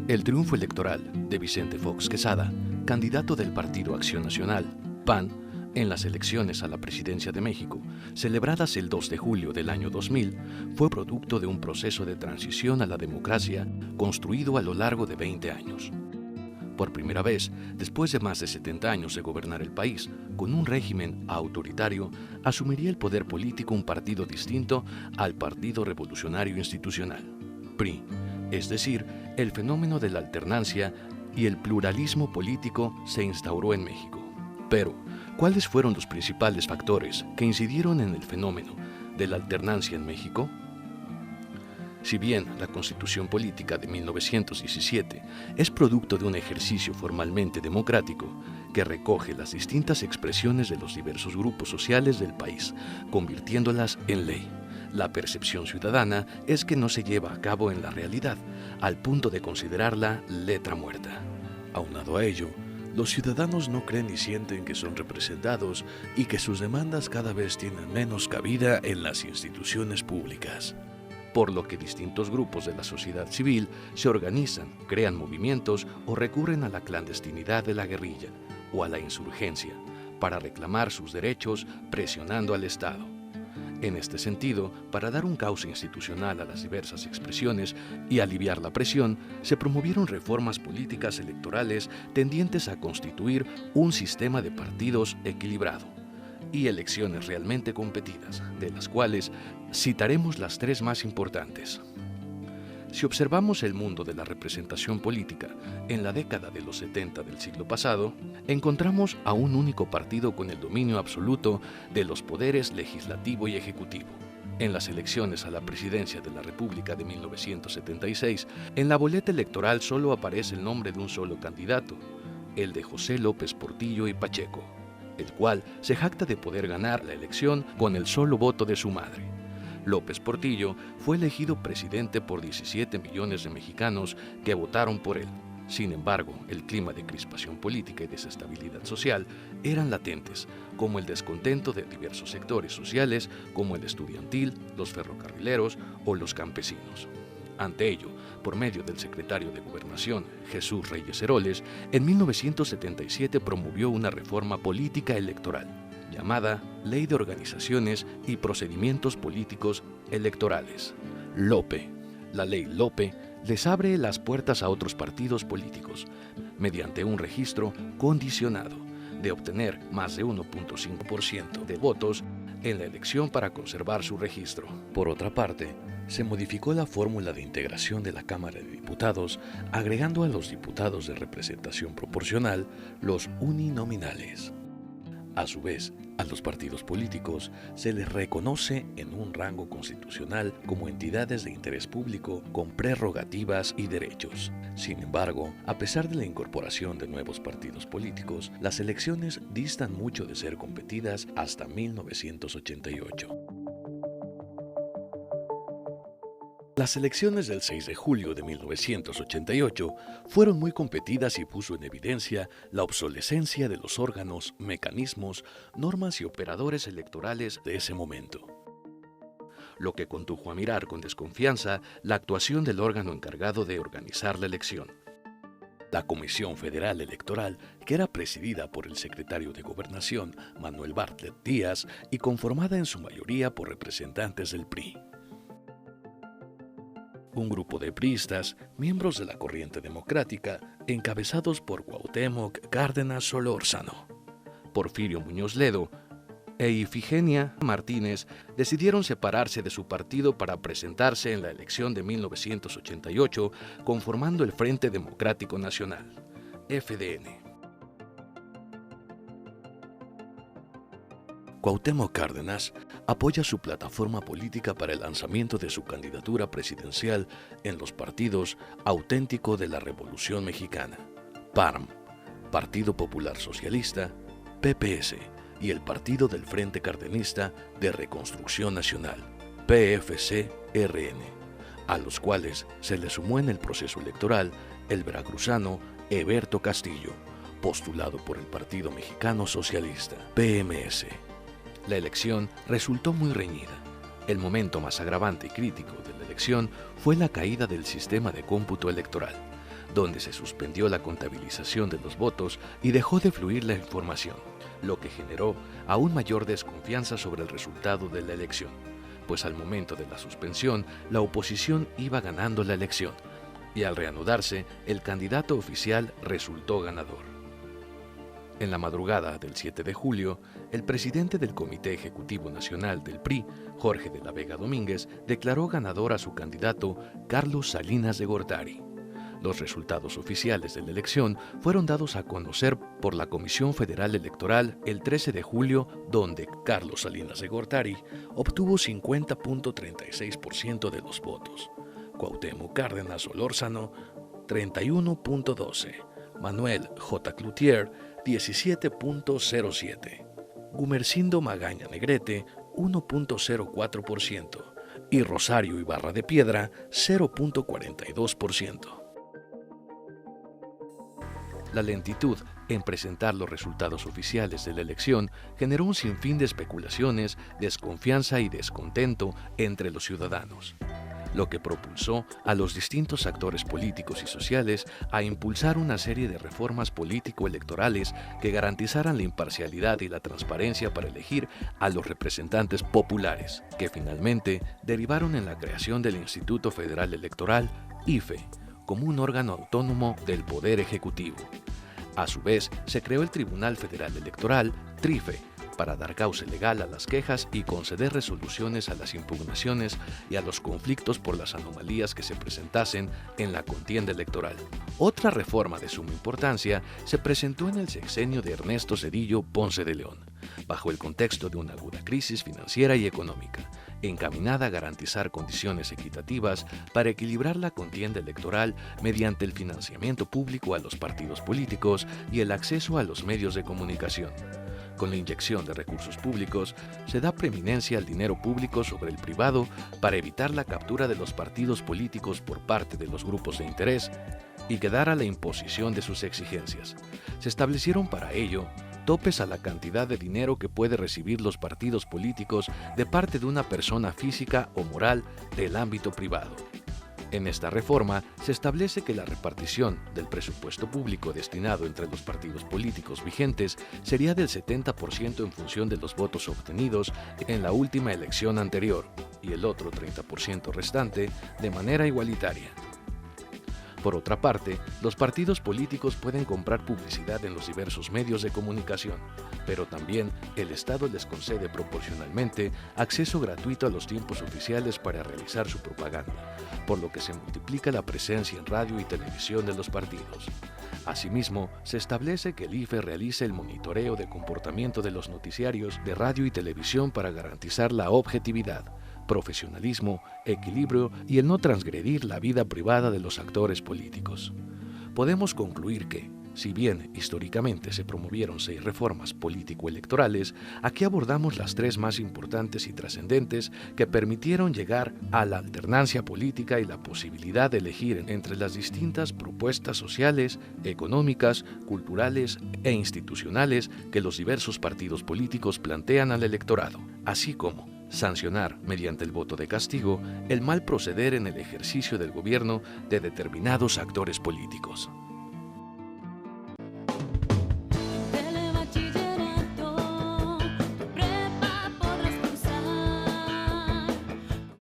El triunfo electoral de Vicente Fox Quesada, candidato del Partido Acción Nacional, PAN, en las elecciones a la presidencia de México, celebradas el 2 de julio del año 2000, fue producto de un proceso de transición a la democracia construido a lo largo de 20 años. Por primera vez, después de más de 70 años de gobernar el país, con un régimen autoritario, asumiría el poder político un partido distinto al Partido Revolucionario Institucional, PRI, es decir, el fenómeno de la alternancia y el pluralismo político se instauró en México. Pero, ¿cuáles fueron los principales factores que incidieron en el fenómeno de la alternancia en México? Si bien la Constitución Política de 1917 es producto de un ejercicio formalmente democrático que recoge las distintas expresiones de los diversos grupos sociales del país, convirtiéndolas en ley, la percepción ciudadana es que no se lleva a cabo en la realidad, al punto de considerarla letra muerta. Aunado a ello, los ciudadanos no creen ni sienten que son representados y que sus demandas cada vez tienen menos cabida en las instituciones públicas. Por lo que distintos grupos de la sociedad civil se organizan, crean movimientos o recurren a la clandestinidad de la guerrilla o a la insurgencia para reclamar sus derechos presionando al Estado. En este sentido, para dar un cauce institucional a las diversas expresiones y aliviar la presión, se promovieron reformas políticas electorales tendientes a constituir un sistema de partidos equilibrado y elecciones realmente competidas, de las cuales citaremos las tres más importantes. Si observamos el mundo de la representación política en la década de los 70 del siglo pasado, encontramos a un único partido con el dominio absoluto de los poderes legislativo y ejecutivo. En las elecciones a la presidencia de la República de 1976, en la boleta electoral solo aparece el nombre de un solo candidato, el de José López Portillo y Pacheco, el cual se jacta de poder ganar la elección con el solo voto de su madre. López Portillo fue elegido presidente por 17 millones de mexicanos que votaron por él. Sin embargo, el clima de crispación política y desestabilidad social eran latentes, como el descontento de diversos sectores sociales, como el estudiantil, los ferrocarrileros o los campesinos. Ante ello, por medio del secretario de Gobernación, Jesús Reyes Heroles, en 1977 promovió una reforma política electoral, llamada Ley de Organizaciones y Procedimientos Políticos Electorales, LOPE. La ley LOPE les abre las puertas a otros partidos políticos, mediante un registro condicionado de obtener más de 1.5% de votos en la elección para conservar su registro. Por otra parte, se modificó la fórmula de integración de la Cámara de Diputados, agregando a los diputados de representación proporcional los uninominales. A su vez, a los partidos políticos se les reconoce en un rango constitucional como entidades de interés público con prerrogativas y derechos. Sin embargo, a pesar de la incorporación de nuevos partidos políticos, las elecciones distan mucho de ser competidas hasta 1988. Las elecciones del 6 de julio de 1988 fueron muy competidas y puso en evidencia la obsolescencia de los órganos, mecanismos, normas y operadores electorales de ese momento, lo que condujo a mirar con desconfianza la actuación del órgano encargado de organizar la elección. La Comisión Federal Electoral, que era presidida por el secretario de Gobernación, Manuel Bartlett Díaz, y conformada en su mayoría por representantes del PRI. Un grupo de priistas, miembros de la corriente democrática, encabezados por Cuauhtémoc Cárdenas Solórzano, Porfirio Muñoz Ledo e Ifigenia Martínez, decidieron separarse de su partido para presentarse en la elección de 1988, conformando el Frente Democrático Nacional, FDN. Cuauhtémoc Cárdenas apoya su plataforma política para el lanzamiento de su candidatura presidencial en los partidos Auténtico de la Revolución Mexicana, PARM, Partido Popular Socialista, PPS, y el Partido del Frente Cardenista de Reconstrucción Nacional, PFC-RN, a los cuales se le sumó en el proceso electoral el veracruzano Heberto Castillo, postulado por el Partido Mexicano Socialista, PMS. La elección resultó muy reñida. El momento más agravante y crítico de la elección fue la caída del sistema de cómputo electoral, donde se suspendió la contabilización de los votos y dejó de fluir la información, lo que generó aún mayor desconfianza sobre el resultado de la elección, pues al momento de la suspensión la oposición iba ganando la elección, y al reanudarse el candidato oficial resultó ganador. En la madrugada del 7 de julio, el presidente del Comité Ejecutivo Nacional del PRI, Jorge de la Vega Domínguez, declaró ganador a su candidato Carlos Salinas de Gortari. Los resultados oficiales de la elección fueron dados a conocer por la Comisión Federal Electoral el 13 de julio, donde Carlos Salinas de Gortari obtuvo 50.36% de los votos, Cuauhtémoc Cárdenas Solórzano 31.12%, Manuel J. Cloutier 17.07%, Gumersindo Magaña Negrete 1.04% y Rosario Ibarra de Piedra 0.42%. La lentitud en presentar los resultados oficiales de la elección generó un sinfín de especulaciones, desconfianza y descontento entre los ciudadanos, lo que propulsó a los distintos actores políticos y sociales a impulsar una serie de reformas político-electorales que garantizaran la imparcialidad y la transparencia para elegir a los representantes populares, que finalmente derivaron en la creación del Instituto Federal Electoral, IFE, como un órgano autónomo del Poder Ejecutivo. A su vez, se creó el Tribunal Federal Electoral, TRIFE, para dar cauce legal a las quejas y conceder resoluciones a las impugnaciones y a los conflictos por las anomalías que se presentasen en la contienda electoral. Otra reforma de suma importancia se presentó en el sexenio de Ernesto Zedillo Ponce de León, bajo el contexto de una aguda crisis financiera y económica, encaminada a garantizar condiciones equitativas para equilibrar la contienda electoral mediante el financiamiento público a los partidos políticos y el acceso a los medios de comunicación. Con la inyección de recursos públicos, se da preeminencia al dinero público sobre el privado para evitar la captura de los partidos políticos por parte de los grupos de interés y quedar a la imposición de sus exigencias. Se establecieron para ello topes a la cantidad de dinero que puede recibir los partidos políticos de parte de una persona física o moral del ámbito privado. En esta reforma se establece que la repartición del presupuesto público destinado entre los partidos políticos vigentes sería del 70% en función de los votos obtenidos en la última elección anterior y el otro 30% restante de manera igualitaria. Por otra parte, los partidos políticos pueden comprar publicidad en los diversos medios de comunicación, pero también el Estado les concede proporcionalmente acceso gratuito a los tiempos oficiales para realizar su propaganda, por lo que se multiplica la presencia en radio y televisión de los partidos. Asimismo, se establece que el IFE realice el monitoreo de comportamiento de los noticiarios de radio y televisión para garantizar la objetividad, profesionalismo, equilibrio y el no transgredir la vida privada de los actores políticos. Podemos concluir que, si bien históricamente se promovieron 6 reformas político-electorales, aquí abordamos las 3 más importantes y trascendentes que permitieron llegar a la alternancia política y la posibilidad de elegir entre las distintas propuestas sociales, económicas, culturales e institucionales que los diversos partidos políticos plantean al electorado, así como sancionar, mediante el voto de castigo, el mal proceder en el ejercicio del gobierno de determinados actores políticos.